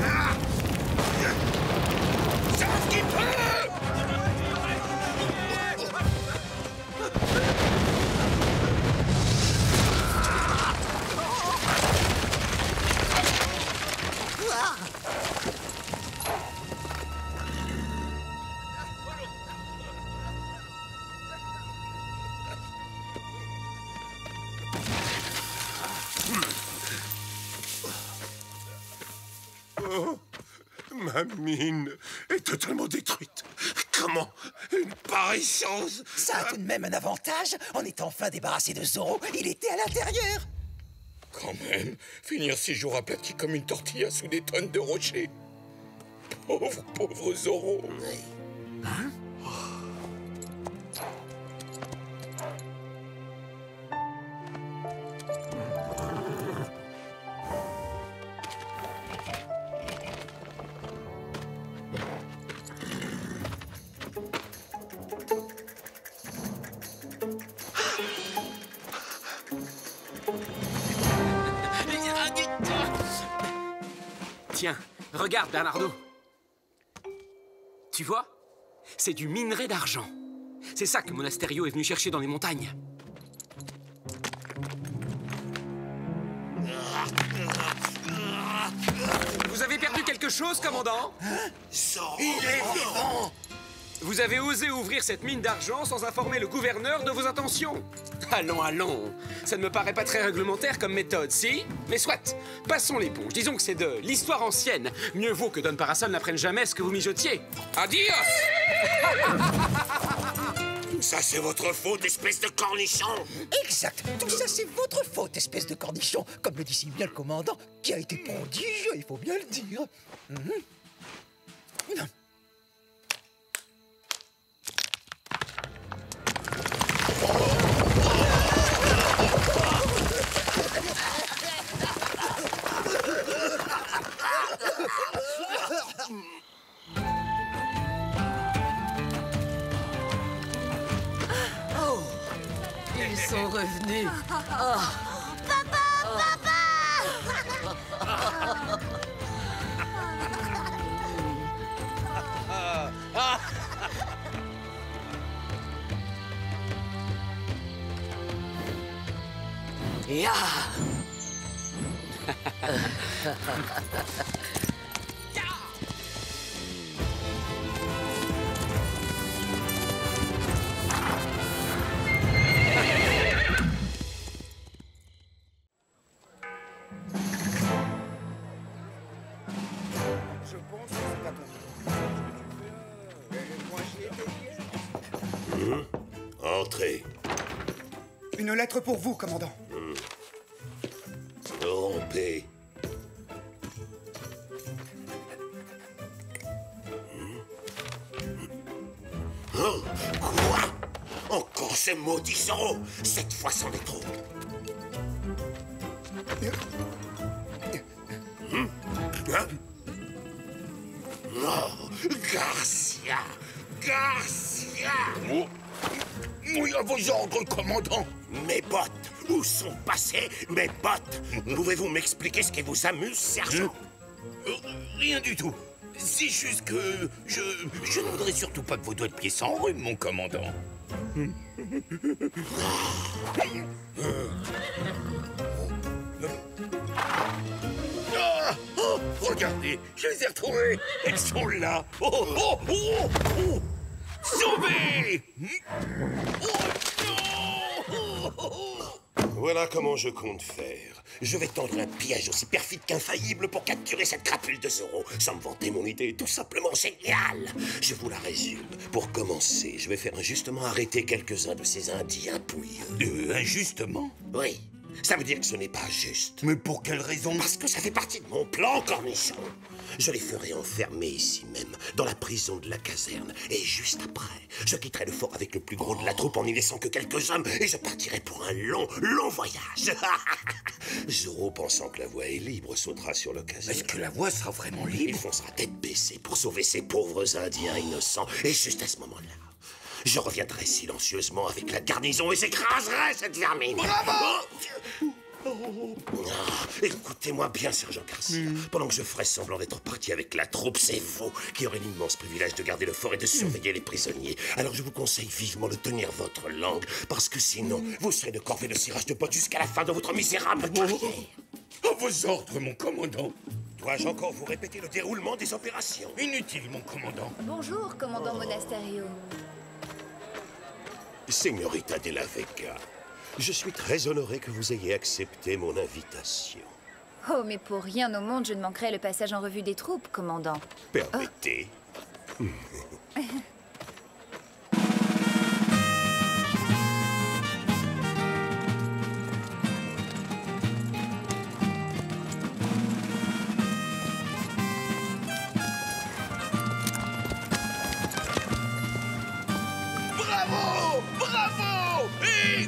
Sauf qu'il peut! Ma mine est totalement détruite. Comment une pareille chose? Ça a tout de même un avantage. En étant enfin débarrassé de Zorro, il était à l'intérieur. Quand même, finir 6 jours aplati comme une tortilla sous des tonnes de rochers. Pauvre Zorro. Hein? Tiens, regarde, Bernardo. Tu vois? C'est du minerai d'argent. C'est ça que Monasterio est venu chercher dans les montagnes. Vous avez perdu quelque chose, commandant? Il est vivant! Vous avez osé ouvrir cette mine d'argent sans informer le gouverneur de vos intentions. Allons, allons. Ça ne me paraît pas très réglementaire comme méthode, si? Mais soit, passons l'éponge. Disons que c'est de l'histoire ancienne. Mieux vaut que Don Parasol n'apprenne jamais ce que vous mijotiez. Adios! ça, c'est votre faute, espèce de cornichon! Exact. Tout ça, c'est votre faute, espèce de cornichon. Comme le dit si bien le commandant, qui a été prodigieux, il faut bien le dire. Oh, ils sont revenus. Ah. Ya. Entrez. Une lettre pour vous, commandant. Rompez. Oh, quoi? Encore ce maudit Zoro. Cette fois, c'en est trop. Hein? Oh, Garcia! Garcia! Oui, à vos ordres, commandant. Mes bottes! Où sont passées mes bottes? Pouvez-vous m'expliquer ce qui vous amuse, sergent? Rien du tout. C'est juste que je ne voudrais surtout pas que vos doigts de pied s'enrhument, mon commandant. Ah, oh, regardez, je les ai retrouvées. Elles sont là. Oh, oh, oh, oh. Sauvez! Voilà comment je compte faire. Je vais tendre un piège aussi perfide qu'infaillible pour capturer cette crapule de Zoro. Sans me vanter, mon idée est tout simplement géniale. Je vous la résume. Pour commencer, je vais faire injustement arrêter quelques-uns de ces Indiens pouilleux. Injustement? Oui. Ça veut dire que ce n'est pas juste. Mais pour quelle raison? Parce que ça fait partie de mon plan, cornichon. Je les ferai enfermer ici même, dans la prison de la caserne. Et juste après, je quitterai le fort avec le plus gros de la troupe en n'y laissant que quelques hommes et je partirai pour un long, long voyage. Zoro, pensant que la voie est libre, sautera sur l'occasion. Est-ce que la voie sera vraiment libre? Il foncera tête baissée pour sauver ces pauvres Indiens innocents. Et juste à ce moment-là, je reviendrai silencieusement avec la garnison et j'écraserai cette vermine. Bravo! Écoutez-moi bien, sergent Garcia. Pendant que je ferai semblant d'être parti avec la troupe, c'est vous qui aurez l'immense privilège de garder le fort et de surveiller les prisonniers. Alors je vous conseille vivement de tenir votre langue, parce que sinon, vous serez de corvée de cirage de bottes jusqu'à la fin de votre misérable carrière. À vos ordres, mon commandant. Dois-je encore vous répéter le déroulement des opérations? Inutile, mon commandant. Bonjour, commandant Monasterio. Señorita de la Vega, je suis très honoré que vous ayez accepté mon invitation. Oh, mais pour rien au monde, je ne manquerai le passage en revue des troupes, commandant. Permettez. Bravo! Bravo! Et...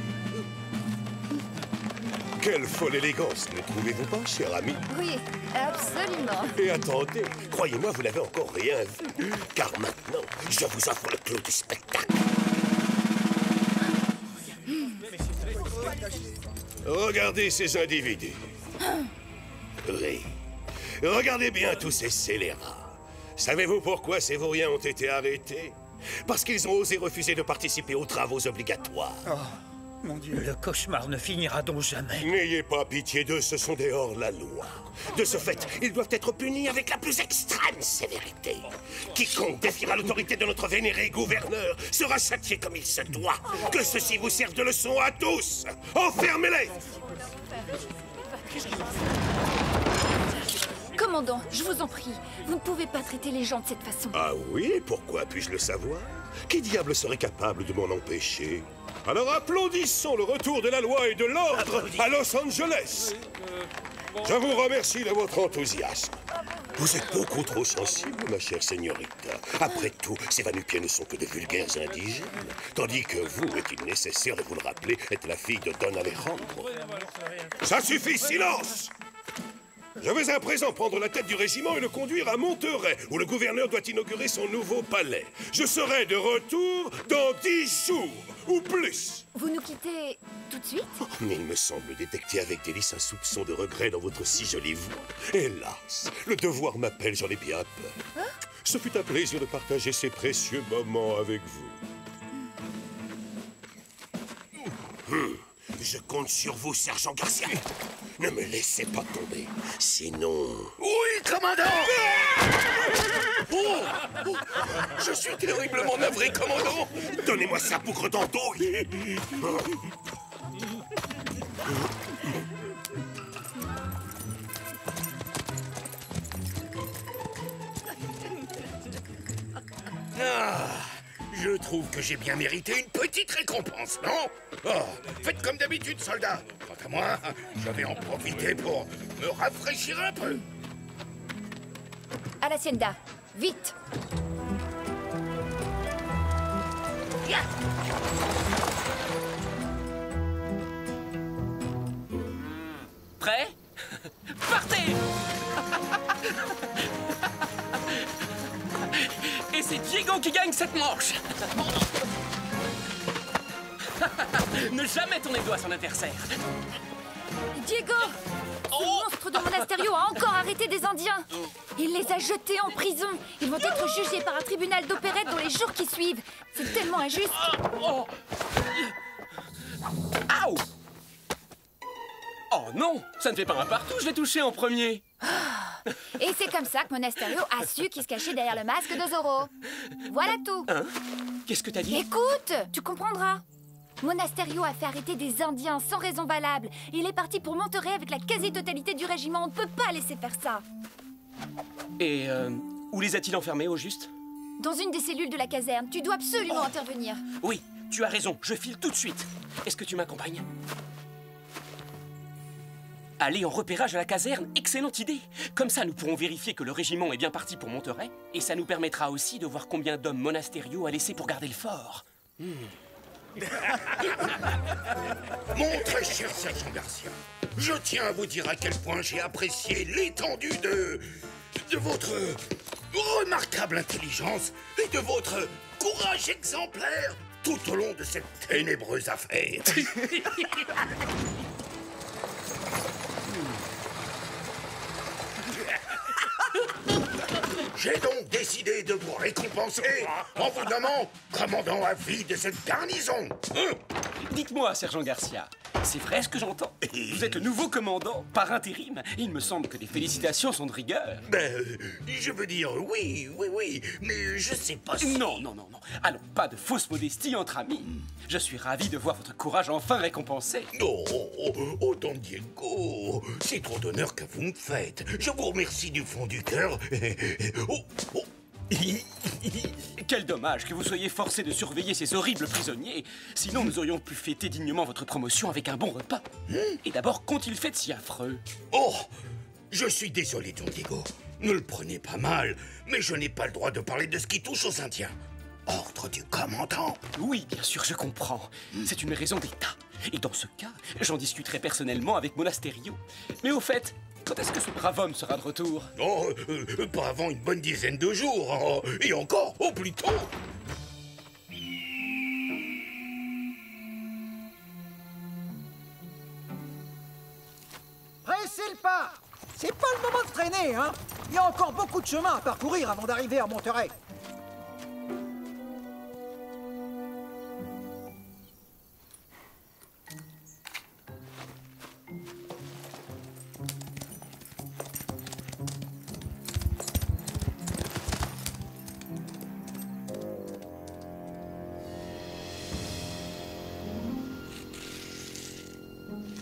Quelle folle élégance, ne trouvez-vous pas, cher ami? Oui, absolument. Et attendez, croyez-moi, vous n'avez encore rien vu. Car maintenant, je vous offre le clou du spectacle. Regardez ces individus. Oui. Regardez bien tous ces scélérats. Savez-vous pourquoi ces vauriens ont été arrêtés? Parce qu'ils ont osé refuser de participer aux travaux obligatoires. Oh, mon Dieu. Le cauchemar ne finira donc jamais. N'ayez pas pitié d'eux, ce sont des hors-la-loi. De ce fait, ils doivent être punis avec la plus extrême sévérité. Quiconque défiera l'autorité de notre vénéré gouverneur sera châtié comme il se doit. Que ceci vous serve de leçon à tous. Enfermez-les! Commandant, je vous en prie, vous ne pouvez pas traiter les gens de cette façon. Ah oui? Pourquoi puis-je le savoir? Qui diable serait capable de m'en empêcher? Alors applaudissons le retour de la loi et de l'ordre à Los Angeles. Je vous remercie de votre enthousiasme. Vous êtes beaucoup trop sensible, ma chère señorita. Après tout, ces va-nu-pieds ne sont que de vulgaires indigènes. Tandis que vous, est-il nécessaire de vous le rappeler, êtes la fille de Don Alejandro. Ça suffit, silence! Je vais à présent prendre la tête du régiment et le conduire à Monterrey, où le gouverneur doit inaugurer son nouveau palais. Je serai de retour dans 10 jours, ou plus. Vous nous quittez tout de suite? Mais il me semble détecter avec délice un soupçon de regret dans votre si jolie voix. Hélas, le devoir m'appelle, j'en ai bien peur. Ce fut un plaisir de partager ces précieux moments avec vous. Je compte sur vous, sergent Garcia. Ne me laissez pas tomber, sinon... Oui, commandant! Oh, je suis terriblement navré, commandant. Donnez-moi ça, bougre d'andouille. Je trouve que j'ai bien mérité une petite récompense, non? Oh, faites comme d'habitude, soldat. Quant à moi, je vais en profiter pour me rafraîchir un peu. À l'hacienda, vite! Yeah. Prêt? Partez! Et c'est Diego qui gagne cette manche! Ne jamais tourner le doigt à son adversaire! Diego! Ce monstre de Monasterio a encore arrêté des Indiens! Il les a jetés en prison! Ils vont être jugés par un tribunal d'opérette dans les jours qui suivent! C'est tellement injuste! Oh. Aouh! Oh non! Ça ne fait pas un partout, je l'ai touché en premier! Et c'est comme ça que Monasterio a su qui se cachait derrière le masque de Zorro. Voilà tout. Hein? Qu'est-ce que t'as dit? Écoute, tu comprendras. Monasterio a fait arrêter des Indiens sans raison valable. Il est parti pour Monterrey avec la quasi-totalité du régiment. On ne peut pas laisser faire ça. Et où les a-t-il enfermés au juste? Dans une des cellules de la caserne. Tu dois absolument intervenir. Oui, tu as raison. Je file tout de suite. Est-ce que tu m'accompagnes? Aller en repérage à la caserne, excellente idée. Comme ça, nous pourrons vérifier que le régiment est bien parti pour Monterrey. Et ça nous permettra aussi de voir combien d'hommes Monasterio a laissé pour garder le fort. Mon très cher sergent Garcia, je tiens à vous dire à quel point j'ai apprécié l'étendue de votre remarquable intelligence et de votre courage exemplaire tout au long de cette ténébreuse affaire. J'ai donc décidé de vous récompenser en vous nommant commandant à vie de cette garnison. Dites-moi, sergent Garcia, c'est vrai ce que j'entends? Vous êtes le nouveau commandant par intérim. Il me semble que les félicitations sont de rigueur. Je veux dire, oui, mais je sais pas si... Non. Allons, pas de fausse modestie entre amis. Je suis ravi de voir votre courage enfin récompensé. Oh, Don Diego, c'est trop d'honneur que vous me faites. Je vous remercie du fond du cœur. Quel dommage que vous soyez forcé de surveiller ces horribles prisonniers. Sinon, nous aurions pu fêter dignement votre promotion avec un bon repas. Et d'abord, qu'ont-ils fait de si affreux? Oh, je suis désolé, Don Diego. Ne le prenez pas mal, mais je n'ai pas le droit de parler de ce qui touche aux Indiens. Ordre du commandant. Oui, bien sûr, je comprends. C'est une raison d'État. Et dans ce cas, j'en discuterai personnellement avec Monasterio. Mais au fait, quand est-ce que ce brave homme sera de retour? Oh, pas avant une bonne dizaine de jours. Oh, et encore, au plus tôt. Pressez le pas! C'est pas le moment de traîner, hein? Il y a encore beaucoup de chemin à parcourir avant d'arriver à Monterrey.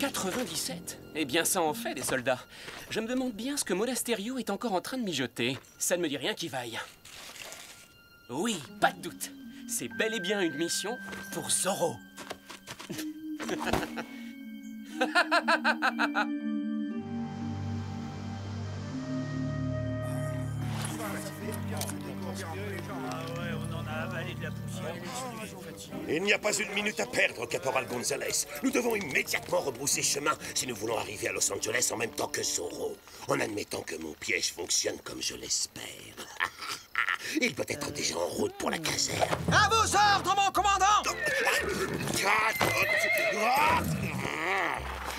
« 97 ? Eh bien, ça en fait, des soldats. Je me demande bien ce que Monasterio est encore en train de mijoter. Ça ne me dit rien qui vaille. Oui, pas de doute. C'est bel et bien une mission pour Zoro. Il n'y a pas une minute à perdre, Caporal Gonzalez. Nous devons immédiatement rebrousser chemin si nous voulons arriver à Los Angeles en même temps que Zoro. En admettant que mon piège fonctionne comme je l'espère. Il peut être déjà en route pour la caserne. À vos ordres, mon commandant!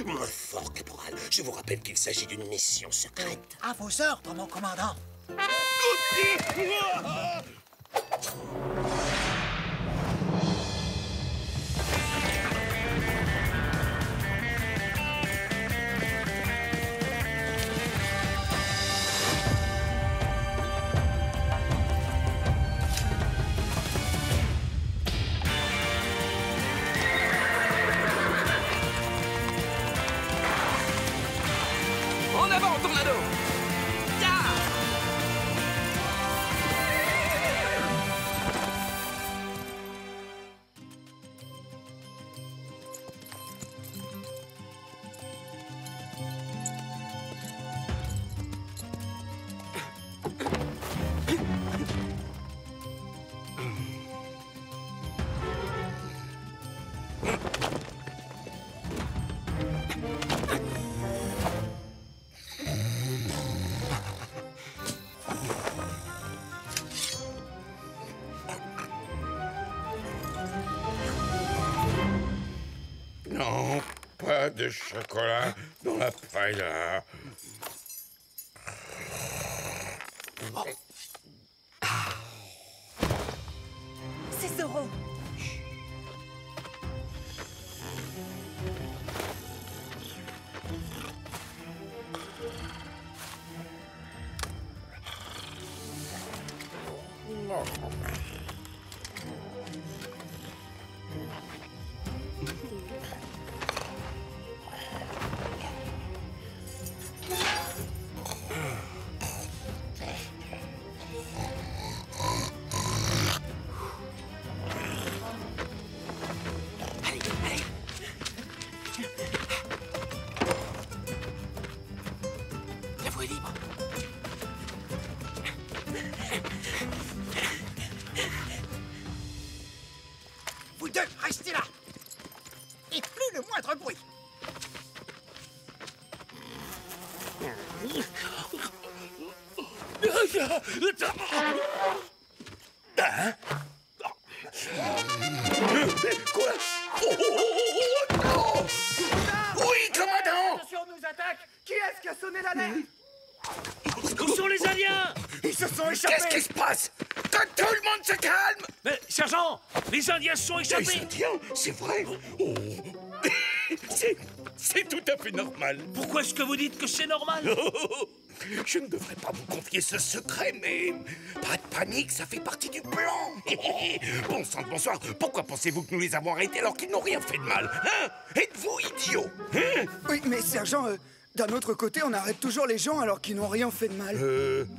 Moins fort, Caporal. Je vous rappelle qu'il s'agit d'une mission secrète. À vos ordres, mon commandant. En avant, Tornado! Non, pas de chocolat dans la paella. C'est Zoro. La voie est libre. Vous deux, restez là! Et plus le moindre bruit! Hein? Quoi? Oh! Oui, commandant! Attention, on nous attaque! Qui est-ce qui a sonné l'alerte? Où sont les Indiens? Ils se sont échappés! Qu'est-ce qui se passe? Que tout le monde se calme! Mais, sergent, les Indiens se sont échappés. Les Indiens, c'est vrai? Oh. C'est tout à fait normal. Pourquoi est-ce que vous dites que c'est normal? Je ne devrais pas vous confier ce secret, mais pas de panique, ça fait partie du plan. Bon sang de bonsoir, pourquoi pensez-vous que nous les avons arrêtés alors qu'ils n'ont rien fait de mal? Hein? Êtes-vous idiots? Hein? Oui, mais sergent, d'un autre côté, on arrête toujours les gens alors qu'ils n'ont rien fait de mal.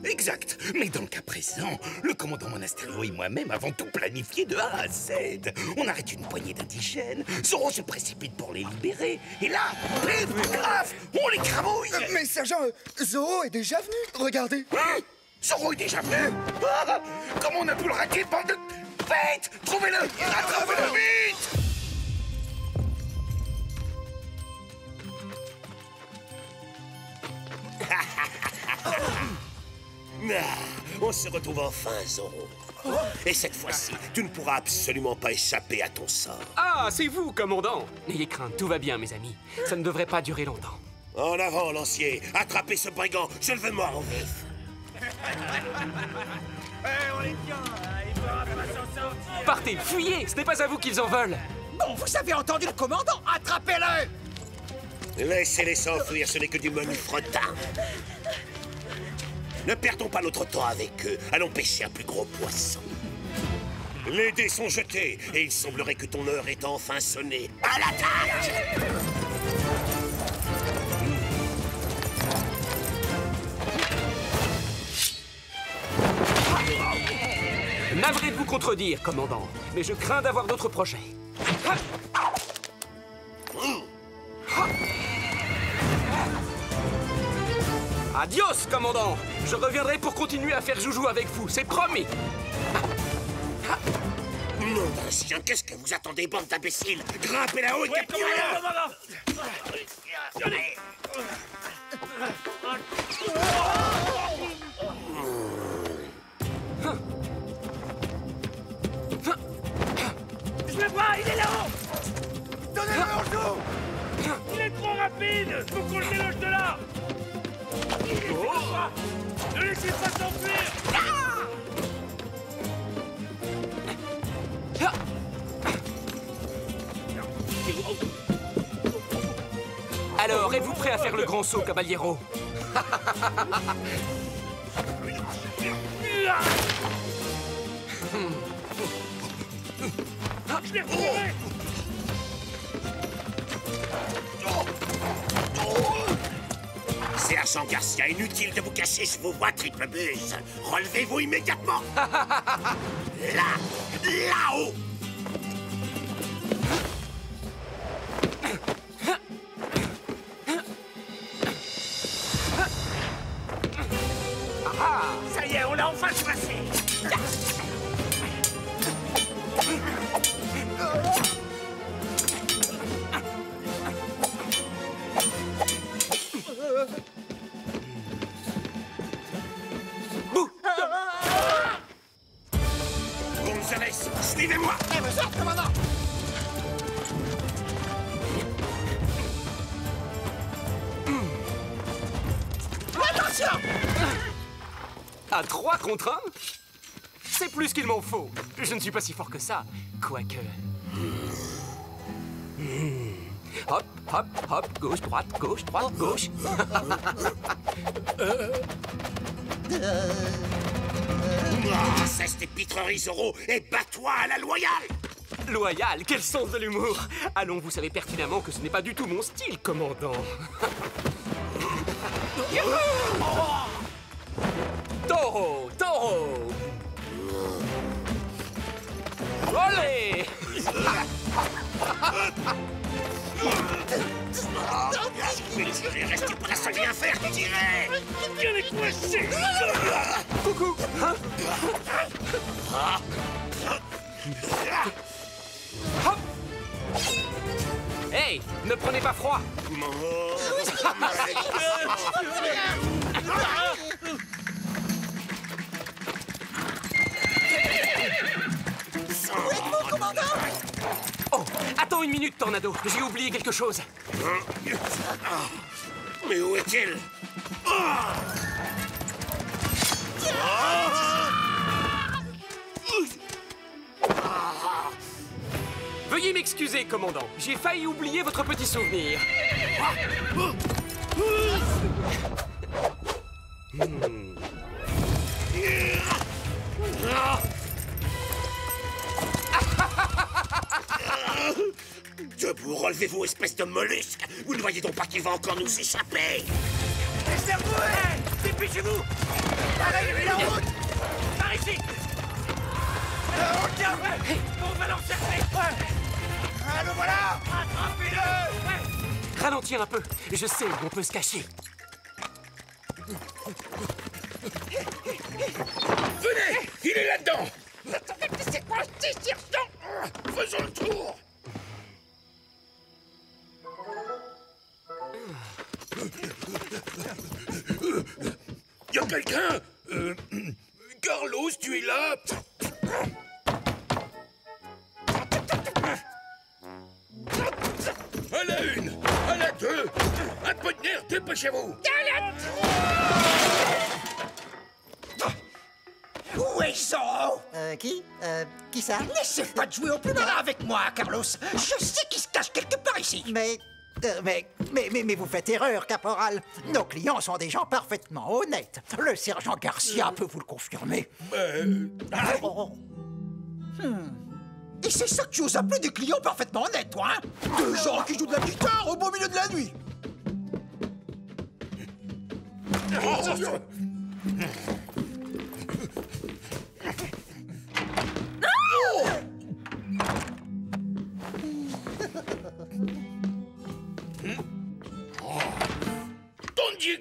Exact. Mais dans le cas présent, le commandant Monasterio et moi-même avons tout planifié de A à Z. On arrête une poignée d'indigènes, Zoro se précipite pour les libérer, et là, pif, grave, on les cramouille. Mais sergent, Zoro est déjà venu, regardez. Hein? Zoro est déjà venu? Ah, comment on a pu le rater, bande de bêtes? Trouvez-le, rattrapez-le vite. On se retrouve enfin, Zoro. Et cette fois-ci, tu ne pourras absolument pas échapper à ton sort. Ah, c'est vous, commandant. N'ayez crainte, tout va bien, mes amis. Ça ne devrait pas durer longtemps. En avant, lancier. Attrapez ce brigand. Je le veux mort au vif. On est bien! Il pourra pas s'en sortir! Partez, fuyez. Ce n'est pas à vous qu'ils en veulent. Bon, vous avez entendu le commandant! Attrapez-le! Laissez-les s'enfuir, ce n'est que du menu fretin. Ne perdons pas notre temps avec eux. Allons pêcher un plus gros poisson. Les dés sont jetés, et il semblerait que ton heure ait enfin sonné. À l'attaque! Navré de vous contredire, commandant, mais je crains d'avoir d'autres projets. Adios, commandant. Je reviendrai pour continuer à faire joujou avec vous, c'est promis. Nom d'un chien, qu'est-ce que vous attendez, bande d'imbéciles? Grimpez là-haut et capturez-la! Je le vois, il est là-haut! Donnez-le en joue! Il est trop rapide! Faut qu'on le déloge de là! Ne laissez pas s'enfuir! Alors, êtes-vous prêt à faire le grand saut, Caballero? Je l'ai retrouvé! Sergent Garcia, inutile de vous cacher, je vous vois, triple buse. Relevez-vous immédiatement. Là-haut. Ça y est, on l'a enfin choisi! Gonzalez, suivez-moi! Et vous autres, commandant! Attention! À 3 contre 1? C'est plus qu'il m'en faut. Je ne suis pas si fort que ça, quoique... Hop, hop, hop, gauche, droite, gauche. Cesse tes pitreries, Zorro, et bats-toi à la loyale! Loyal, quel sens de l'humour! Allons, vous savez pertinemment que ce n'est pas du tout mon style, commandant. Taureau! Allez! Restez pas à rien faire, tirez! Viens les coincer! Coucou! Hey, ne prenez pas froid! Oh, attends une minute, Tornado. J'ai oublié quelque chose. Mais où est-il? Veuillez m'excuser, commandant. J'ai failli oublier votre petit souvenir. Debout, relevez-vous, espèce de mollusque! Vous ne voyez donc pas qu'il va encore nous échapper? Laissez-vous! Dépêchez-vous! Arrêtez la route! Par ici! On tient! On va l'en chercher! Ah, le voilà! Attrapez-le! Ralentir un peu. Je sais où on peut se cacher. Venez! Il est là-dedans! Attendez, c'est quoi ce sergent? Faisons le tour! Y a quelqu'un? Carlos, tu es là? À la une! À la deux! Un peu de nerf, dépêchez-vous! Où est Zorro? Qui ça? Laissez pas de jouer au plus malin avec moi, Carlos. Je sais qu'il se cache quelque part ici. Mais vous faites erreur, caporal. Nos clients sont des gens parfaitement honnêtes. Le sergent Garcia peut vous le confirmer. Et c'est ça que tu oses appeler des clients parfaitement honnêtes, toi, hein? Des gens qui jouent de la guitare au beau milieu de la nuit.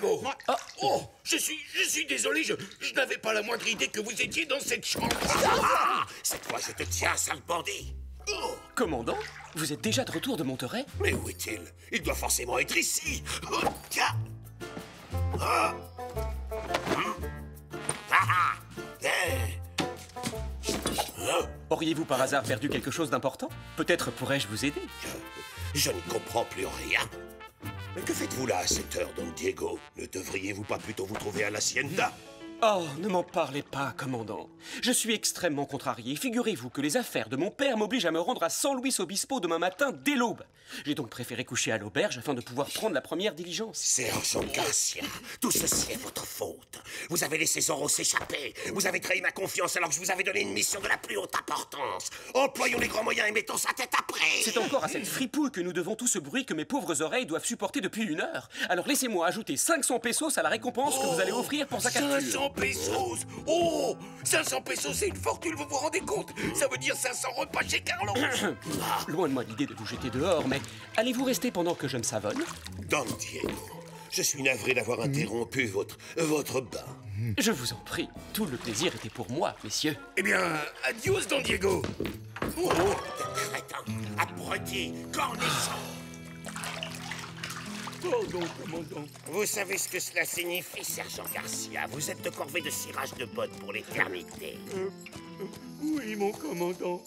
Diego. Oh, je suis désolé, je n'avais pas la moindre idée que vous étiez dans cette chambre. Cette fois, je te tiens, sale bandit. Commandant, vous êtes déjà de retour de Monterey? Mais où est-il? Il doit forcément être ici. Oh, tiens. Ah. Auriez-vous par hasard perdu quelque chose d'important? Peut-être pourrais-je vous aider? Je ne comprends plus rien. Mais que faites-vous là à cette heure, Don Diego? Ne devriez-vous pas plutôt vous trouver à l'hacienda? Oh, ne m'en parlez pas, commandant. Je suis extrêmement contrarié. Figurez-vous que les affaires de mon père m'obligent à me rendre à San Luis Obispo demain matin dès l'aube. J'ai donc préféré coucher à l'auberge afin de pouvoir prendre la première diligence. Sergent Garcia, tout ceci est votre faute. Vous avez laissé Zorro s'échapper. Vous avez trahi ma confiance alors que je vous avais donné une mission de la plus haute importance. Employons les grands moyens et mettons sa tête à prix. C'est encore à cette fripouille que nous devons tout ce bruit que mes pauvres oreilles doivent supporter depuis 1 heure. Alors laissez-moi ajouter 500 pesos à la récompense que vous allez offrir pour sa capture. 500 pesos! Oh! 500 pesos, c'est une fortune, vous vous rendez compte? Ça veut dire 500 repas chez Carlos. Loin de moi l'idée de vous jeter dehors, mais allez-vous rester pendant que je me savonne? Don Diego, je suis navré d'avoir interrompu votre bain. Je vous en prie, tout le plaisir était pour moi, messieurs. Eh bien, adios, Don Diego. Oh, crétin, abruti, cornichon. Pardon, commandant. Vous savez ce que cela signifie, Sergent Garcia? Vous êtes de corvée de cirage de bottes pour l'éternité. Oui, mon commandant.